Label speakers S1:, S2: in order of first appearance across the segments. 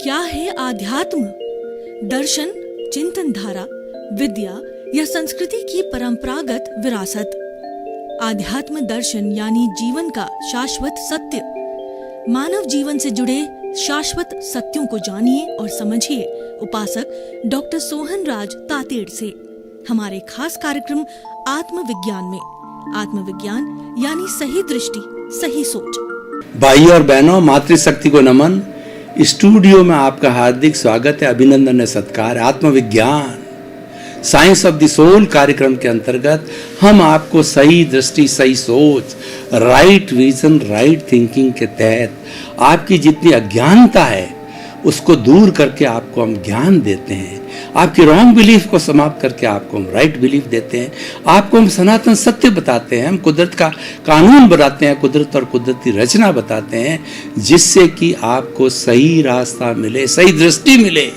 S1: क्या है आध्यात्म? दर्शन, चिंतन धारा, विद्या या संस्कृति की परंपरागत विरासत। आध्यात्म दर्शन यानी जीवन का शाश्वत सत्य। मानव जीवन से जुड़े शाश्वत सत्यों को जानिए और समझिए उपासक डॉक्टर सोहन राज तातेड़ से हमारे खास कार्यक्रम आत्मविज्ञान में। आत्मविज्ञान यानी सही दृष्टि, सही सोच।
S2: भाई और बहनों, मातृशक्ति को नमन। स्टूडियो में आपका हार्दिक स्वागत है, अभिनंदन है, सत्कार। आत्मविज्ञान साइंस ऑफ द सोल कार्यक्रम के अंतर्गत हम आपको सही दृष्टि, सही सोच, राइट विजन, राइट थिंकिंग के तहत आपकी जितनी अज्ञानता है उसको दूर करके आपको हम ज्ञान देते हैं। आपकी रॉन्ग बिलीफ को समाप्त करके आपको हम राइट बिलीफ देते हैं। आपको हम सनातन सत्य बताते हैं, हम कुदरत का कानून बताते हैं, कुदरत और कुदरती रचना बताते हैं, जिससे कि आपको सही रास्ता मिले, सही दृष्टि मिले।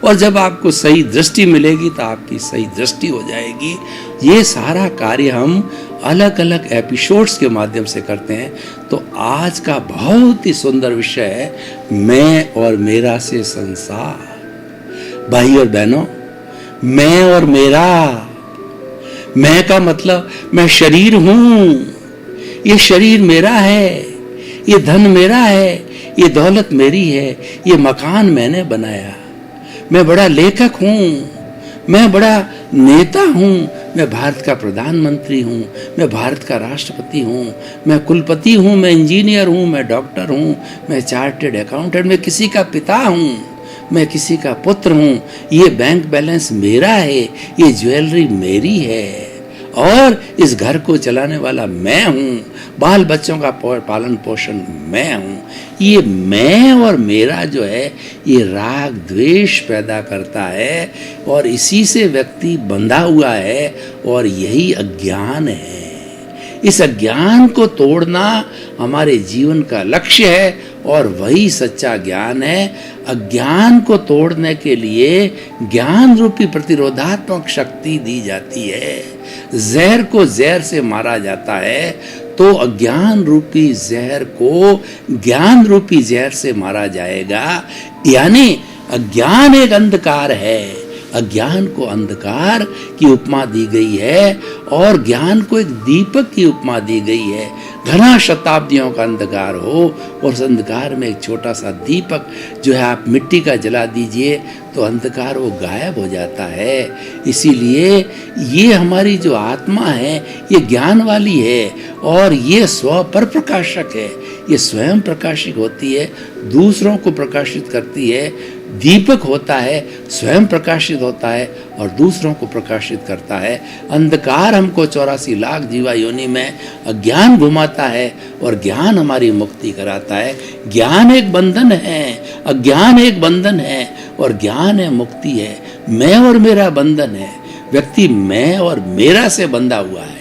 S2: और जब आपको सही दृष्टि मिलेगी तो आपकी सही दृष्टि हो जाएगी। ये सारा कार्य हम अलग अलग एपिसोड्स के माध्यम से करते हैं। तो आज का बहुत ही सुंदर विषय है, मैं और मेरा से संसार। भाई और बहनों, मैं और मेरा, मैं का मतलब मैं शरीर हूं, ये शरीर मेरा है, ये धन मेरा है, ये दौलत मेरी है, ये मकान मैंने बनाया, मैं बड़ा लेखक हूं, मैं बड़ा नेता हूं, मैं भारत का प्रधानमंत्री हूं, मैं भारत का राष्ट्रपति हूं, मैं कुलपति हूं, मैं इंजीनियर हूं, मैं डॉक्टर हूं, मैं चार्टेड अकाउंटेंट, मैं किसी का पिता हूं, मैं किसी का पुत्र हूं, ये बैंक बैलेंस मेरा है, ये ज्वेलरी मेरी है, और इस घर को चलाने वाला मैं हूं, बाल बच्चों का पालन पोषण मैं हूं। ये मैं और मेरा जो है ये राग द्वेष पैदा करता है और इसी से व्यक्ति बंधा हुआ है, और यही अज्ञान है। इस अज्ञान को तोड़ना हमारे जीवन का लक्ष्य है और वही सच्चा ज्ञान है। अज्ञान को तोड़ने के लिए ज्ञान रूपी प्रतिरोधात्मक शक्ति दी जाती है। जहर को जहर से मारा जाता है, तो अज्ञान रूपी जहर को ज्ञान रूपी जहर से मारा जाएगा। यानी अज्ञान एक अंधकार है, अज्ञान को अंधकार की उपमा दी गई है और ज्ञान को एक दीपक की उपमा दी गई है। घना शताब्दियों का अंधकार हो और उस अंधकार में एक छोटा सा दीपक जो है आप मिट्टी का जला दीजिए तो अंधकार वो गायब हो जाता है। इसीलिए ये हमारी जो आत्मा है ये ज्ञान वाली है और ये स्व पर प्रकाशक है। ये स्वयं प्रकाशित होती है, दूसरों को प्रकाशित करती है। दीपक होता है, स्वयं प्रकाशित होता है और दूसरों को प्रकाशित करता है। अंधकार हमको 84 लाख जीवा योनि में अज्ञान घुमाता है और ज्ञान हमारी मुक्ति कराता है। ज्ञान एक बंधन है, अज्ञान एक बंधन है और ज्ञान है मुक्ति है। मैं और मेरा बंधन है, व्यक्ति मैं और मेरा से बंधा हुआ है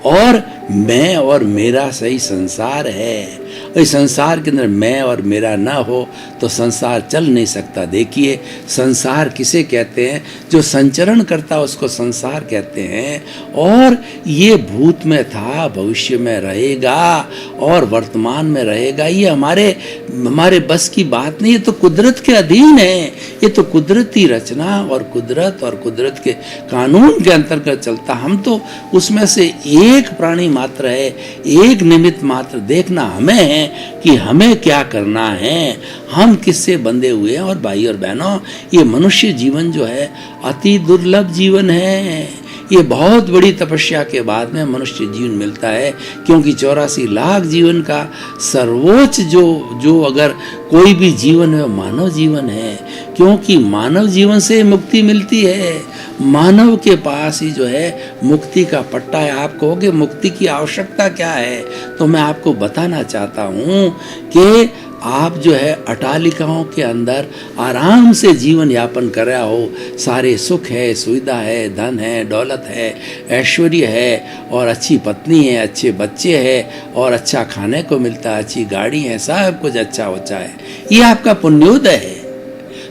S2: और मैं और मेरा सही संसार है। इस संसार के अंदर मैं और मेरा ना हो तो संसार चल नहीं सकता। देखिए, संसार किसे कहते हैं? जो संचरण करता है उसको संसार कहते हैं। और ये भूत में था, भविष्य में रहेगा और वर्तमान में रहेगा। ये हमारे बस की बात नहीं, ये तो कुदरत के अधीन है। ये तो कुदरती रचना और कुदरत के कानून के अंतर्गत चलता। हम तो उसमें से एक प्राणी मात्र है, एक निमित्त मात्र। देखना हमें है कि हमें क्या करना है, हम किससे बंधे हुए हैं। और भाई और बहनों, ये मनुष्य जीवन जो है अति दुर्लभ जीवन है। ये बहुत बड़ी तपस्या के बाद में मनुष्य जीवन मिलता है, क्योंकि 84 लाख जीवन का सर्वोच्च जो अगर कोई भी जीवन है मानव जीवन है, क्योंकि मानव जीवन से मुक्ति मिलती है। मानव के पास ही जो है मुक्ति का पट्टा है। आप कहोगे मुक्ति की आवश्यकता क्या है, तो मैं आपको बताना चाहता हूँ कि आप जो है अटालिकाओं के अंदर आराम से जीवन यापन कर रहा हो, सारे सुख है, सुविधा है, धन है, दौलत है, ऐश्वर्य है और अच्छी पत्नी है, अच्छे बच्चे हैं और अच्छा खाने को मिलता है, अच्छी गाड़ी है, सब कुछ अच्छा होता है। ये आपका पुण्योदय है।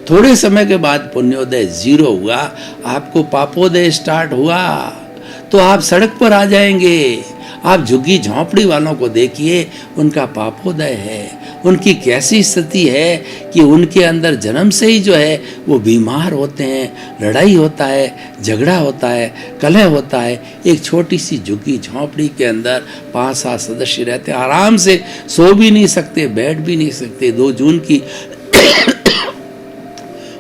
S2: थोड़े समय के बाद पुण्योदय 0 हुआ, आपको पापोदय स्टार्ट हुआ तो आप सड़क पर आ जाएंगे। आप झुग्गी झोंपड़ी वालों को देखिए, उनका पापोदय है उनकी कैसी स्थिति है कि उनके अंदर जन्म से ही जो है वो बीमार होते हैं, लड़ाई होता है, झगड़ा होता है, कलह होता है। एक छोटी सी झुग्गी झोंपड़ी के अंदर 5-7 सदस्य रहते हैं, आराम से सो भी नहीं सकते, बैठ भी नहीं सकते। 2 जून की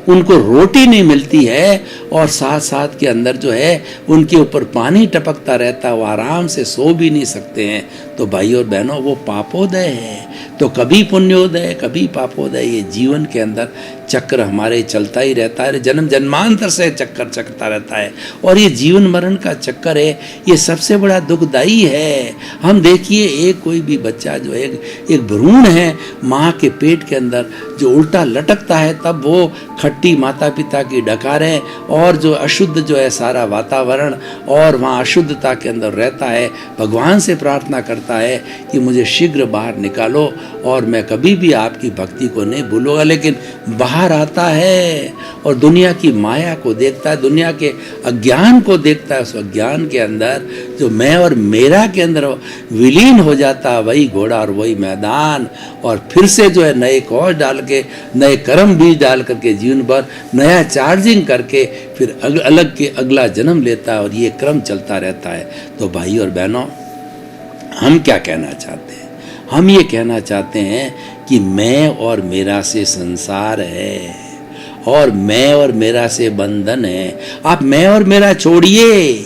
S2: उनको रोटी नहीं मिलती है और साथ के अंदर जो है उनके ऊपर पानी टपकता रहता है, वो आराम से सो भी नहीं सकते हैं। तो भाई और बहनों, वो पापोदय है। तो कभी पुण्योदय, कभी पापोदय, ये जीवन के अंदर चक्र हमारे चलता ही रहता है, जन्म जन्मांतर से चक्कर चलता रहता है। और ये जीवन मरण का चक्कर है, ये सबसे बड़ा दुखदाई है। हम देखिए, एक कोई भी बच्चा जो एक भ्रूण है माँ के पेट के अंदर, जो उल्टा लटकता है, तब वो खट्टी माता पिता की डकारें और जो अशुद्ध जो है सारा वातावरण और वहाँ अशुद्धता के अंदर रहता है, भगवान से प्रार्थना करता है कि मुझे शीघ्र बाहर निकालो और मैं कभी भी आपकी भक्ति को नहीं भूलूंगा। लेकिन बाहर आता है और दुनिया की माया को देखता है, दुनिया के अज्ञान को देखता है। उस अज्ञान के अंदर जो मैं और मेरा के अंदर विलीन हो जाता है, वही घोड़ा और वही मैदान, और फिर से जो है नए कोष डाल के, नए कर्म बीज डाल करके जीवन भर नया चार्जिंग करके फिर अलग के अगला जन्म लेता है, और ये क्रम चलता रहता है। तो भाई और बहनों, हम क्या कहना चाहते हैं? हम ये कहना चाहते हैं कि मैं और मेरा से संसार है और मैं और मेरा से बंधन है। आप मैं और मेरा छोड़िए,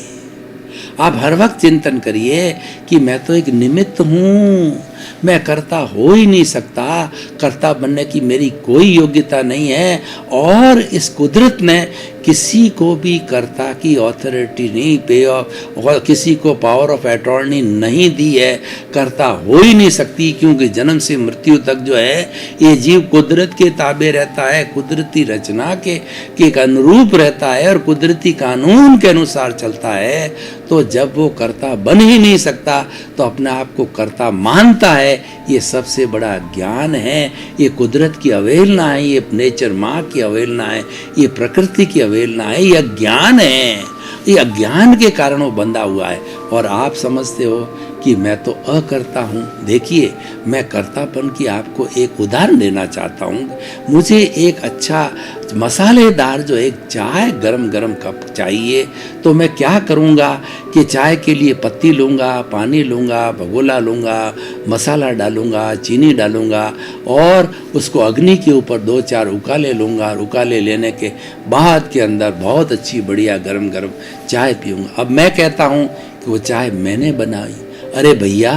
S2: आप हर वक्त चिंतन करिए कि मैं तो एक निमित्त हूँ, मैं कर्ता हो ही नहीं सकता, कर्ता बनने की मेरी कोई योग्यता नहीं है। और इस कुदरत ने किसी को भी कर्ता की ऑथोरिटी नहीं पे और किसी को पावर ऑफ अटॉर्नी नहीं दी है, कर्ता हो ही नहीं सकती। क्योंकि जन्म से मृत्यु तक जो है ये जीव कुदरत के ताबे रहता है, कुदरती रचना के अनुरूप रहता है और कुदरती कानून के अनुसार चलता है। तो जब वो कर्ता बन ही नहीं सकता तो अपने आप को कर्ता मानता है, ये सबसे बड़ा ज्ञान है। ये कुदरत की अवहेलना है, ये नेचर माँ की अवहेलना है, ये प्रकृति की अवहेलना है, ये अज्ञान है। ये अज्ञान के कारण वो बंधा हुआ है। और आप समझते हो कि मैं तो अकर्ता हूँ। देखिए, मैं कर्तापन की आपको एक उदाहरण देना चाहता हूँ। मुझे एक अच्छा मसालेदार जो एक चाय गरम गरम कप चाहिए, तो मैं क्या करूँगा कि चाय के लिए पत्ती लूँगा, पानी लूँगा, भगोला लूँगा, मसाला डालूँगा, चीनी डालूँगा और उसको अग्नि के ऊपर 2-4 उकाले लूँगा। उकाले लेने के बाद के अंदर बहुत अच्छी बढ़िया गरम गरम चाय पीऊँगा। अब मैं कहता हूँ कि वो चाय मैंने बनाई। अरे भैया,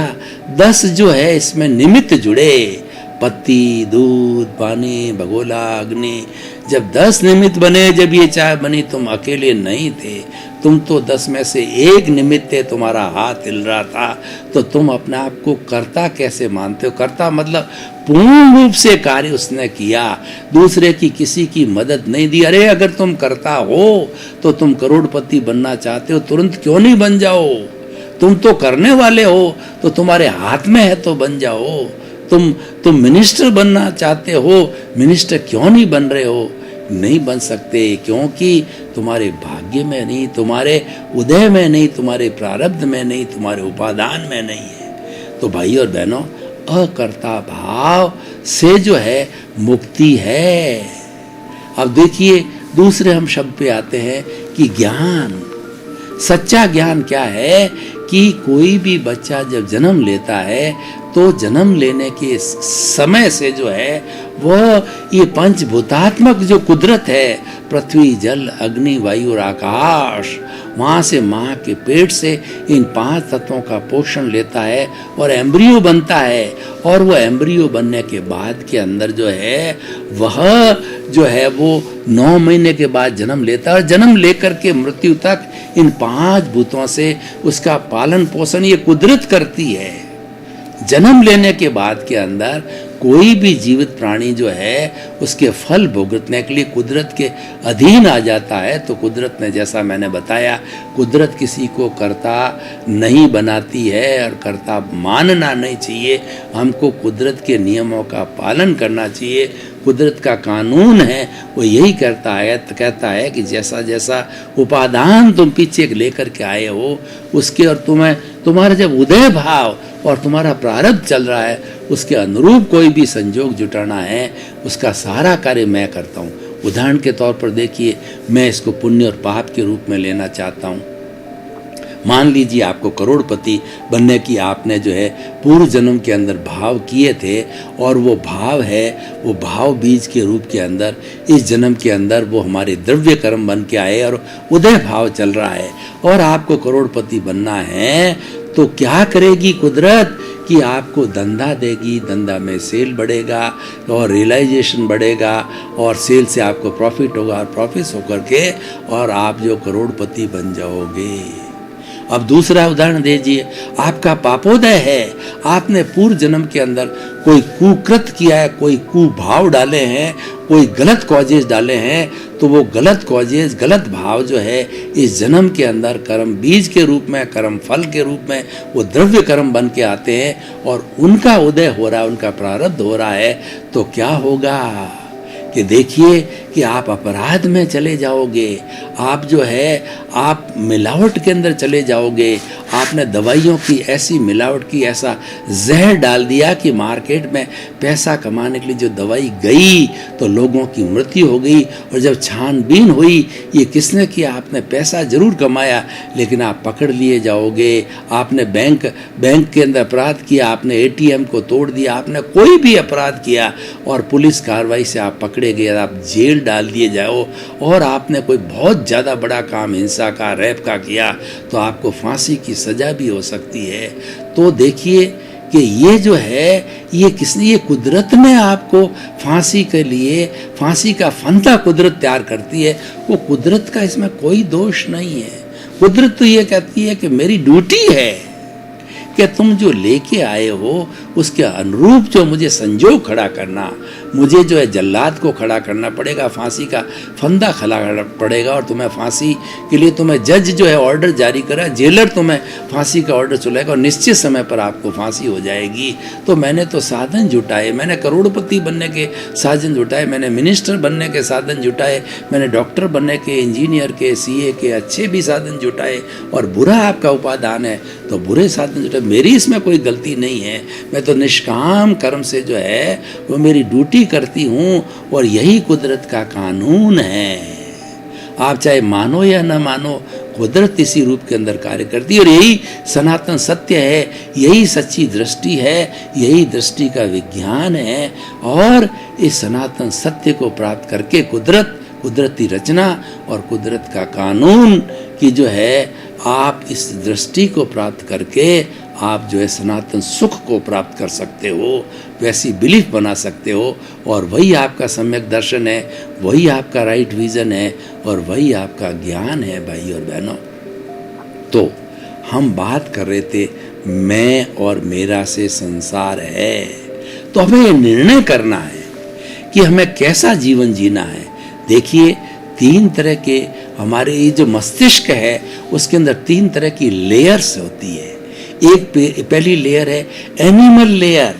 S2: 10 जो है इसमें निमित्त जुड़े, पत्ती, दूध, पानी, भगोला, अग्नि। जब 10 निमित्त बने, जब ये चाय बनी, तुम अकेले नहीं थे, तुम तो 10 में से एक निमित्त थे, तुम्हारा हाथ हिल रहा था। तो तुम अपने आप को कर्ता कैसे मानते हो? कर्ता मतलब पूर्ण रूप से कार्य उसने किया, दूसरे की किसी की मदद नहीं दी। अरे अगर तुम कर्ता हो तो तुम करोड़पति बनना चाहते हो, तुरंत क्यों नहीं बन जाओ? तुम तो करने वाले हो, तो तुम्हारे हाथ में है तो बन जाओ। तुम मिनिस्टर बनना चाहते हो, मिनिस्टर क्यों नहीं बन रहे हो? नहीं बन सकते, क्योंकि तुम्हारे भाग्य में नहीं, तुम्हारे उदय में नहीं, तुम्हारे प्रारब्ध में नहीं, तुम्हारे उपादान में नहीं है। तो भाई और बहनों, अकर्ता भाव से जो है मुक्ति है। अब देखिए, दूसरे हम शब्द पे आते हैं कि ज्ञान। सच्चा ज्ञान क्या है कि कोई भी बच्चा जब जन्म लेता है तो जन्म लेने के समय से जो है वह ये पंचभूतात्मक जो कुदरत है, पृथ्वी, जल, अग्नि, वायु और आकाश, वहाँ से माँ के पेट से इन 5 तत्वों का पोषण लेता है और एम्ब्रियो बनता है। और वह एम्ब्रियो बनने के बाद के अंदर जो है वह जो है वो 9 महीने के बाद जन्म लेता है। और जन्म लेकर के मृत्यु तक इन 5 भूतों से उसका पालन पोषण ये कुदरत करती है। जन्म लेने के बाद के अंदर कोई भी जीवित प्राणी जो है उसके फल भुगतने के लिए कुदरत के अधीन आ जाता है। तो कुदरत ने, जैसा मैंने बताया, कुदरत किसी को कर्ता नहीं बनाती है और कर्ता मानना नहीं चाहिए। हमको कुदरत के नियमों का पालन करना चाहिए। कुदरत का कानून है वो यही कहता है कि जैसा जैसा उपादान तुम पीछे लेकर के आए हो उसके, और तुम्हारा जब उदय भाव और तुम्हारा प्रारब्ध चल रहा है उसके अनुरूप कोई भी संजोग जुटाना है, उसका सारा कार्य मैं करता हूँ। उदाहरण के तौर पर देखिए, मैं इसको पुण्य और पाप के रूप में लेना चाहता हूँ। मान लीजिए आपको करोड़पति बनने की आपने जो है पूर्व जन्म के अंदर भाव किए थे, और वो भाव है, वो भाव बीज के रूप के अंदर इस जन्म के अंदर वो हमारे द्रव्य कर्म बन के आए और उदय भाव चल रहा है, और आपको करोड़पति बनना है। तो क्या करेगी कुदरत कि आपको धंधा देगी, धंधा में सेल बढ़ेगा और रियलाइजेशन बढ़ेगा, और सेल से आपको प्रॉफिट होगा, और प्रॉफिट होकर के और आप जो करोड़पति बन जाओगे। अब दूसरा उदाहरण दीजिए, आपका पापोदय है, आपने पूर्व जन्म के अंदर कोई कुकृत किया है, कोई कुभाव डाले हैं, कोई गलत कॉजेज डाले हैं, तो वो गलत कॉजेज, गलत भाव जो है इस जन्म के अंदर कर्म बीज के रूप में, कर्म फल के रूप में वो द्रव्य कर्म बन के आते हैं, और उनका उदय हो रहा है, उनका प्रारब्ध हो रहा है। तो क्या होगा कि देखिए कि आप अपराध में चले जाओगे, आप जो है आप मिलावट के अंदर चले जाओगे। आपने दवाइयों की ऐसी मिलावट की, ऐसा जहर डाल दिया कि मार्केट में पैसा कमाने के लिए जो दवाई गई तो लोगों की मृत्यु हो गई, और जब छानबीन हुई ये किसने किया, आपने पैसा जरूर कमाया लेकिन आप पकड़ लिए जाओगे। आपने बैंक के अंदर अपराध किया, आपने एटीएम को तोड़ दिया, आपने कोई भी अपराध किया और पुलिस कार्रवाई से आप पकड़े गए, आप जेल डाल दिए जाओ, और आपने कोई बहुत ज़्यादा बड़ा काम हिंसा का, रैप का किया, तो आपको फांसी की सजा भी हो सकती है। तो देखिए कि ये जो है ये कुदरत ने आपको फांसी के लिए, फांसी का फंदा कुदरत तैयार करती है। वो कुदरत का इसमें कोई दोष नहीं है। कुदरत तो ये कहती है कि मेरी ड्यूटी है कि तुम जो लेके आए हो उसके अनुरूप जो मुझे संजोग खड़ा करना, मुझे जो है जल्लाद को खड़ा करना पड़ेगा, फांसी का फंदा खड़ा करना पड़ेगा, और तुम्हें फांसी के लिए तुम्हें जज जो है ऑर्डर जारी करा, जेलर तुम्हें फांसी का ऑर्डर चलाएगा और निश्चित समय पर आपको फांसी हो जाएगी। तो मैंने तो साधन जुटाए, मैंने करोड़पति बनने के साधन जुटाए, मैंने मिनिस्टर बनने के साधन जुटाए, मैंने डॉक्टर बनने के, इंजीनियर के, सीए के अच्छे भी साधन जुटाए, और बुरा आपका उपादान है तो बुरे साधन जुटाए। मेरी इसमें कोई गलती नहीं है, मैं तो निष्काम कर्म से जो है वो मेरी ड्यूटी करती हूँ, और यही कुदरत का कानून है। आप चाहे मानो या न मानो, कुदरत इसी रूप के अंदर कार्य करती है, और यही सनातन सत्य है, यही सच्ची दृष्टि है, यही दृष्टि का विज्ञान है। और इस सनातन सत्य को प्राप्त करके कुदरती रचना और कुदरत का कानून की जो है आप इस दृष्टि को प्राप्त करके आप जो है सनातन सुख को प्राप्त कर सकते हो, वैसी बिलीफ बना सकते हो, और वही आपका सम्यक दर्शन है, वही आपका राइट विजन है, और वही आपका ज्ञान है भाई और बहनों। तो हम बात कर रहे थे मैं और मेरा से संसार है, तो हमें ये निर्णय करना है कि हमें कैसा जीवन जीना है। देखिए 3 तरह के हमारे ये जो मस्तिष्क है उसके अंदर 3 तरह की लेयर्स होती है। एक पहली लेयर है एनिमल लेयर।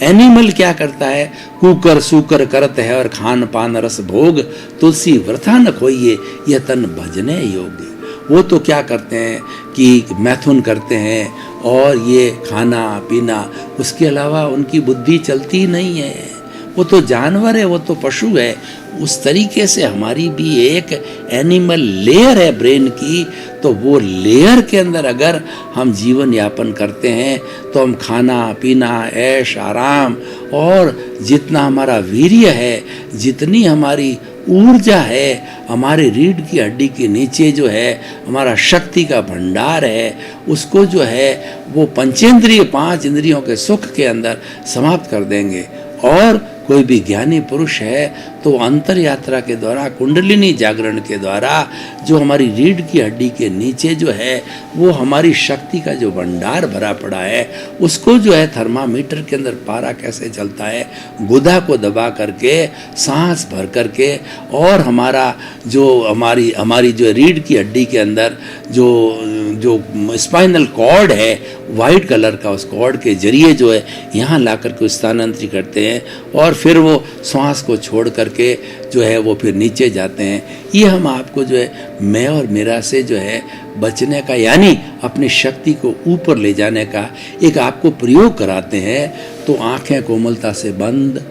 S2: एनिमल क्या करता है, कुकर सूकर करत है और खान पान रस भोग, तुलसी व्रथा न खोइए यह तन भजने योग्य। वो तो क्या करते हैं कि मैथुन करते हैं और ये खाना पीना, उसके अलावा उनकी बुद्धि चलती नहीं है। वो तो जानवर है, वो तो पशु है। उस तरीके से हमारी भी एक एनिमल लेयर है ब्रेन की। तो वो लेयर के अंदर अगर हम जीवन यापन करते हैं तो हम खाना पीना, ऐश आराम, और जितना हमारा वीर्य है, जितनी हमारी ऊर्जा है, हमारे रीढ़ की हड्डी के नीचे जो है हमारा शक्ति का भंडार है, उसको जो है वो पंचेंद्रिय 5 इंद्रियों के सुख के अंदर समाप्त कर देंगे। और कोई भी ज्ञानी पुरुष है तो अंतर यात्रा के द्वारा, कुंडलिनी जागरण के द्वारा जो हमारी रीढ़ की हड्डी के नीचे जो है वो हमारी शक्ति का जो भंडार भरा पड़ा है, उसको जो है थर्मामीटर के अंदर पारा कैसे चलता है, गुदा को दबा करके, सांस भर करके, और हमारा जो हमारी जो रीढ़ की हड्डी के अंदर जो स्पाइनल कॉर्ड है वाइट कलर का उस कॉर्ड के जरिए जो है यहाँ ला करके स्थानांतरित करते हैं और फिर वो श्वास को छोड़ करके जो है वो फिर नीचे जाते हैं। ये हम आपको जो है मैं और मेरा से जो है बचने का यानी अपनी शक्ति को ऊपर ले जाने का एक आपको प्रयोग कराते हैं। तो आंखें कोमलता से बंद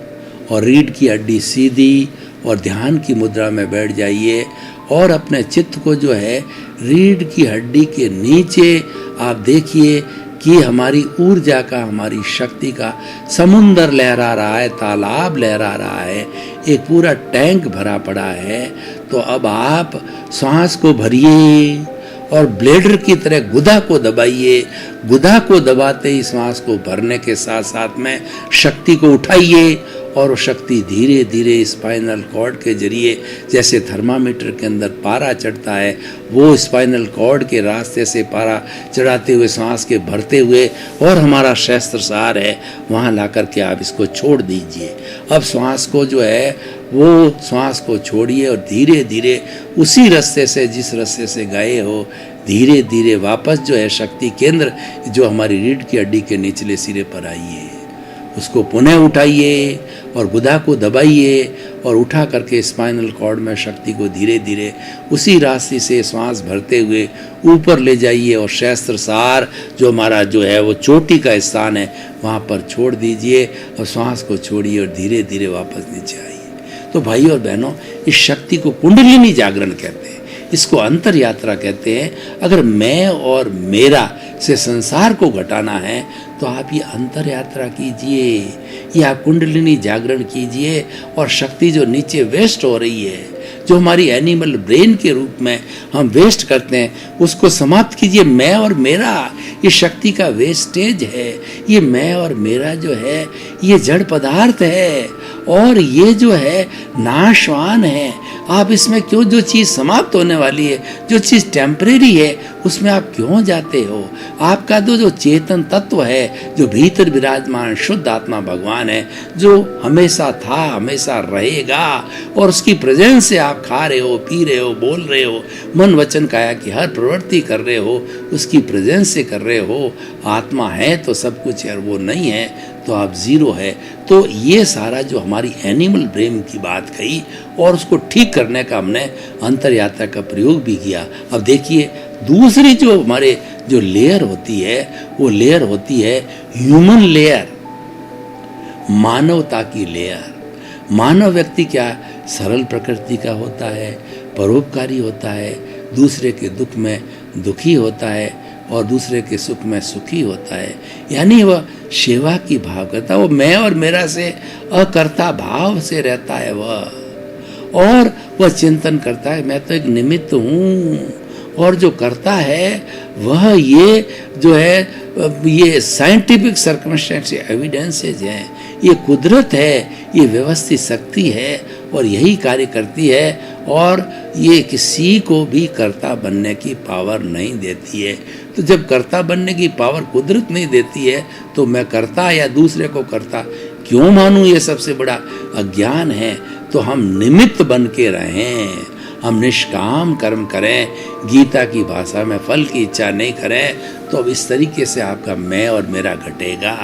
S2: और रीढ़ की हड्डी सीधी और ध्यान की मुद्रा में बैठ जाइए और अपने चित्त को जो है रीढ़ की हड्डी के नीचे आप देखिए कि हमारी ऊर्जा का, हमारी शक्ति का समुंदर लहरा रहा है, तालाब लहरा रहा है, एक पूरा टैंक भरा पड़ा है। तो अब आप सांस को भरिए और ब्लेडर की तरह गुदा को दबाइए। गुदा को दबाते ही सांस को भरने के साथ साथ में शक्ति को उठाइए और वो शक्ति धीरे धीरे स्पाइनल कॉर्ड के जरिए जैसे थर्मामीटर के अंदर पारा चढ़ता है वो स्पाइनल कॉर्ड के रास्ते से पारा चढ़ाते हुए सांस के भरते हुए और हमारा सहस्त्रसार है वहाँ ला कर के आप इसको छोड़ दीजिए। अब श्वास को जो है वो श्वास को छोड़िए और धीरे धीरे उसी रास्ते से जिस रास्ते से गए हो धीरे धीरे वापस जो है शक्ति केंद्र जो हमारी रीढ़ की हड्डी के निचले सिरे पर आइए। उसको पुनः उठाइए और गुदा को दबाइए और उठा करके स्पाइनल कॉर्ड में शक्ति को धीरे धीरे उसी रास्ते से श्वास भरते हुए ऊपर ले जाइए और सहस्त्रसार जो हमारा जो है वो चोटी का स्थान है वहाँ पर छोड़ दीजिए और श्वास को छोड़िए और धीरे धीरे वापस नीचे आइए। तो भाई और बहनों, इस शक्ति को कुंडलिनी जागरण कहते हैं, इसको अंतर यात्रा कहते हैं। अगर मैं और मेरा से संसार को घटाना है तो आप ये अंतर यात्रा कीजिए, ये आप कुंडलिनी जागरण कीजिए और शक्ति जो नीचे वेस्ट हो रही है, जो हमारी एनिमल ब्रेन के रूप में हम वेस्ट करते हैं, उसको समाप्त कीजिए। मैं और मेरा ये शक्ति का वेस्टेज है, ये मैं और मेरा जो है ये जड़ पदार्थ है और ये जो है नाशवान है। आप इसमें क्यों, जो चीज़ समाप्त होने वाली है, जो चीज़ टेम्परेरी है, उसमें आप क्यों जाते हो? आपका तो जो चेतन तत्व है, जो भीतर विराजमान शुद्ध आत्मा भगवान है, जो हमेशा था, हमेशा रहेगा और उसकी प्रेजेंस से आप खा रहे हो, पी रहे हो, बोल रहे हो, मन वचन काया की हर प्रवृत्ति कर रहे हो, उसकी प्रेजेंस से कर रहे हो। आत्मा है तो सब कुछ है, वो नहीं है तो आप जीरो है। तो ये सारा जो हमारी एनिमल ब्रेन की बात कही और उसको ठीक करने का हमने अंतर यात्रा का प्रयोग भी किया। अब देखिए दूसरी जो हमारे जो लेयर होती है वो लेयर होती है ह्यूमन लेयर, मानवता की लेयर। मानव व्यक्ति क्या सरल प्रकृति का होता है, परोपकारी होता है, दूसरे के दुख में दुखी होता है और दूसरे के सुख में सुखी होता है, यानी वह सेवा की भाव करता है। वो मैं और मेरा से अकर्ता भाव से रहता है वह, और वह चिंतन करता है मैं तो एक निमित्त हूँ, और जो करता है वह ये जो है ये साइंटिफिक सर्कमस्टेंस एविडेंसेज हैं, ये कुदरत है, ये व्यवस्थित शक्ति है और यही कार्य करती है और ये किसी को भी कर्ता बनने की पावर नहीं देती है। तो जब कर्ता बनने की पावर कुदरत नहीं देती है तो मैं कर्ता या दूसरे को कर्ता क्यों मानूं? ये सबसे बड़ा अज्ञान है। तो हम निमित्त बन के रहें, हम निष्काम कर्म करें, गीता की भाषा में फल की इच्छा नहीं करें, तो अब इस तरीके से आपका मैं और मेरा घटेगा।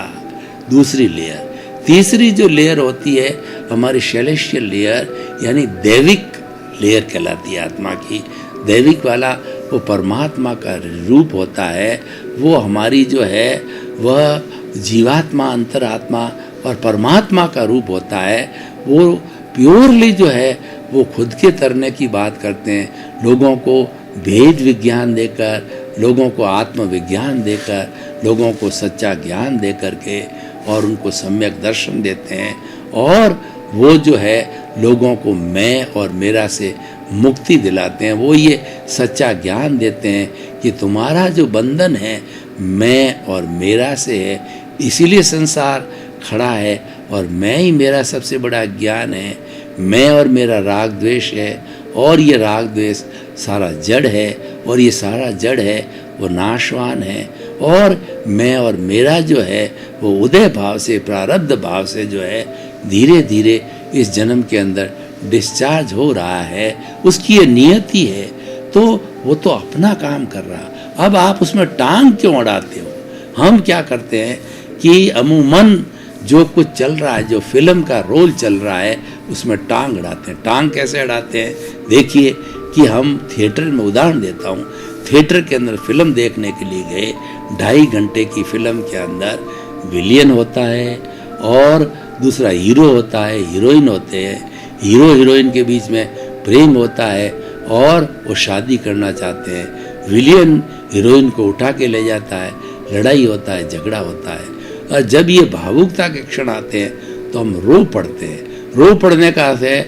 S2: दूसरी लेयर। तीसरी जो लेयर होती है हमारी सेलेस्टियल लेयर, यानी दैविक लेयर कहलाती है आत्मा की। दैविक वाला वो परमात्मा का रूप होता है, वो हमारी जो है वह जीवात्मा, अंतरात्मा और परमात्मा का रूप होता है। वो प्योरली जो है वो खुद के तरने की बात करते हैं, लोगों को भेद विज्ञान देकर, लोगों को आत्मविज्ञान देकर, लोगों को सच्चा ज्ञान दे करके और उनको सम्यक दर्शन देते हैं, और वो जो है लोगों को मैं और मेरा से मुक्ति दिलाते हैं। वो ये सच्चा ज्ञान देते हैं कि तुम्हारा जो बंधन है मैं और मेरा से है, इसीलिए संसार खड़ा है और मैं ही मेरा सबसे बड़ा ज्ञान है। मैं और मेरा राग द्वेष है और ये राग द्वेष सारा जड़ है और ये सारा जड़ है वो नाशवान है, और मैं और मेरा जो है वो उदय भाव से, प्रारब्ध भाव से जो है धीरे धीरे इस जन्म के अंदर डिस्चार्ज हो रहा है। उसकी ये नियति है, तो वो तो अपना काम कर रहा। अब आप उसमें टांग क्यों अड़ाते हो? हम क्या करते हैं कि अमूमन जो कुछ चल रहा है, जो फिल्म का रोल चल रहा है, उसमें टांग अड़ाते हैं। टांग कैसे अड़ाते हैं? देखिए कि हम थिएटर में, उदाहरण देता हूँ, थिएटर के अंदर फिल्म देखने के लिए गए, 2.5 घंटे की फिल्म के अंदर विलियन होता है और दूसरा हीरो होता है, हीरोइन होते हैं, हीरो हीरोइन के बीच में प्रेम होता है और वो शादी करना चाहते हैं। विलियन हीरोइन को उठा के ले जाता है, लड़ाई होता है, झगड़ा होता है, और जब ये भावुकता के क्षण आते हैं तो हम रो पड़ते हैं। रो पड़ने का अर्थ है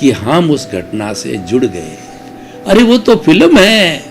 S2: कि हम उस घटना से जुड़ गए। अरे वो तो फिल्म है,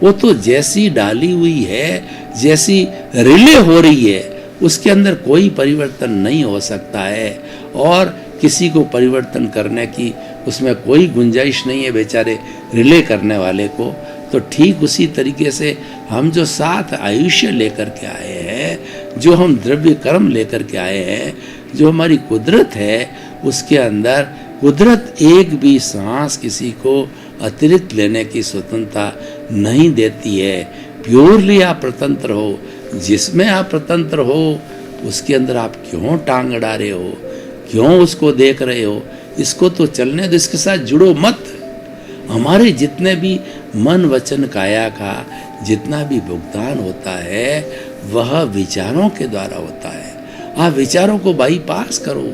S2: वो तो जैसी डाली हुई है, जैसी रिले हो रही है, उसके अंदर कोई परिवर्तन नहीं हो सकता है और किसी को परिवर्तन करने की उसमें कोई गुंजाइश नहीं है बेचारे रिले करने वाले को। तो ठीक उसी तरीके से हम जो साथ आयुष्य लेकर के आए हैं, जो हम द्रव्य कर्म लेकर के आए हैं, जो हमारी कुदरत है, उसके अंदर कुदरत एक भी सांस किसी को अतिरिक्त लेने की स्वतंत्रता नहीं देती है। प्योरली आप स्वतंत्र हो, जिसमें आप स्वतंत्र हो उसके अंदर आप क्यों टांग अड़ा रहे हो, क्यों उसको देख रहे हो? इसको तो चलने दो, इसके साथ जुड़ो मत। हमारे जितने भी मन वचन काया का जितना भी भुगतान होता है वह विचारों के द्वारा होता है। आप विचारों को बाईपास करो।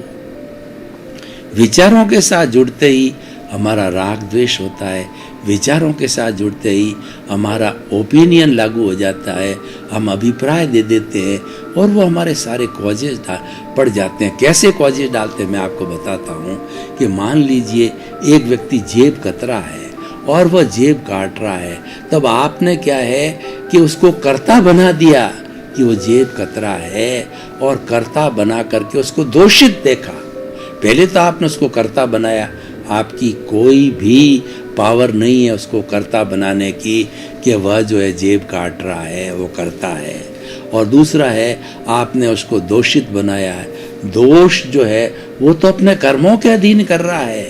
S2: विचारों के साथ जुड़ते ही हमारा राग द्वेष होता है, विचारों के साथ जुड़ते ही हमारा ओपिनियन लागू हो जाता है, हम अभिप्राय दे देते हैं और वो हमारे सारे कॉजेज पड़ जाते हैं। कैसे कॉजेज डालते हैं मैं आपको बताता हूँ कि मान लीजिए एक व्यक्ति जेब कतरा है और वह जेब काट रहा है, तब आपने क्या है कि उसको कर्ता बना दिया कि वो जेब कतरा है और कर्ता बना करके उसको दोषित देखा। पहले तो आपने उसको कर्ता बनाया, आपकी कोई भी पावर नहीं है उसको कर्ता बनाने की कि वह जो है जेब काट रहा है वो कर्ता है। और दूसरा है आपने उसको दोषित बनाया है। दोष जो है वो तो अपने कर्मों के अधीन कर रहा है,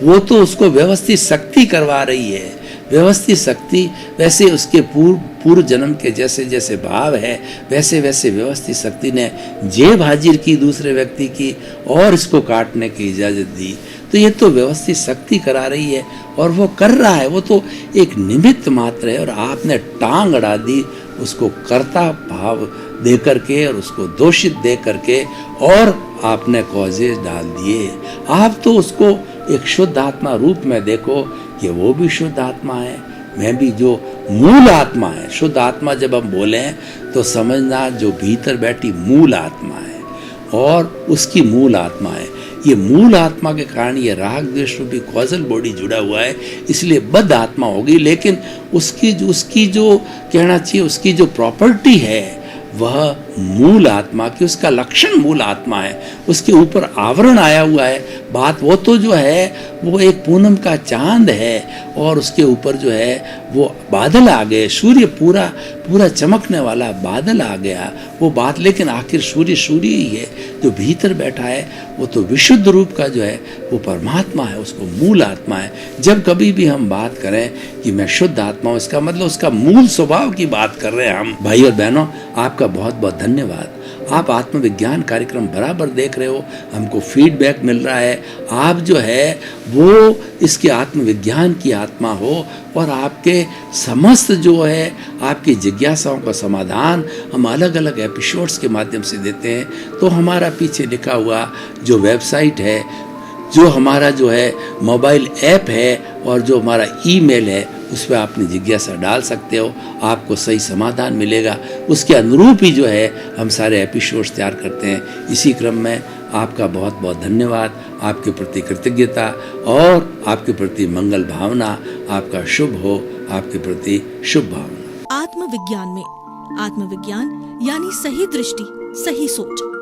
S2: वो तो उसको व्यवस्थित शक्ति करवा रही है। व्यवस्थित शक्ति वैसे उसके पूर्व जन्म के जैसे जैसे भाव है वैसे वैसे व्यवस्थित शक्ति ने जेब हाजिर की दूसरे व्यक्ति की और इसको काटने की इजाजत दी। तो ये तो व्यवस्थित शक्ति करा रही है और वो कर रहा है, वो तो एक निमित्त मात्र है और आपने टांग अड़ा दी उसको कर्ता भाव दे करके और उसको दोषित दे करके और आपने कॉजेज डाल दिए। आप तो उसको एक शुद्ध आत्मा रूप में देखो कि वो भी शुद्ध आत्मा है, मैं भी जो मूल आत्मा है। शुद्ध आत्मा जब हम बोले तो समझना जो भीतर बैठी मूल आत्मा है और उसकी मूल आत्मा है। ये मूल आत्मा के कारण ये राग द्वेष रूपी कॉजल बॉडी जुड़ा हुआ है, इसलिए बद्ध आत्मा होगी। लेकिन उसकी जो कहना चाहिए उसकी जो प्रॉपर्टी है वह मूल आत्मा की, उसका लक्षण मूल आत्मा है, उसके ऊपर आवरण आया हुआ है। बात वो तो जो है वो एक पूनम का चांद है और उसके ऊपर जो है वो बादल आ गए, सूर्य पूरा पूरा चमकने वाला बादल आ गया वो बात। लेकिन आखिर सूर्य सूर्य ही है, जो भीतर बैठा है वो तो विशुद्ध रूप का जो है वो परमात्मा है, उसको मूल आत्मा है। जब कभी भी हम बात करें कि मैं शुद्ध आत्मा हूँ, इसका मतलब उसका मूल स्वभाव की बात कर रहे हैं हम। भाई और बहनों, आपका बहुत बहुत धन्यवाद। आप आत्मविज्ञान कार्यक्रम बराबर देख रहे हो, हमको फीडबैक मिल रहा है। आप जो है वो इसके आत्मविज्ञान की आत्मा हो और आपके समस्त जो है आपकी जिज्ञासाओं का समाधान हम अलग अलग एपिसोड्स के माध्यम से देते हैं। तो हमारा पीछे लिखा हुआ जो वेबसाइट है, जो हमारा जो है मोबाइल ऐप है और जो हमारा ईमेल है, उस पर आपने जिज्ञासा डाल सकते हो, आपको सही समाधान मिलेगा। उसके अनुरूप ही जो है हम सारे एपिसोड्स तैयार करते हैं। इसी क्रम में आपका बहुत बहुत धन्यवाद, आपके प्रति कृतज्ञता और आपके प्रति मंगल भावना। आपका शुभ हो, आपके प्रति शुभ भावना।
S1: आत्मविज्ञान में आत्मविज्ञान यानी सही दृष्टि, सही सोच।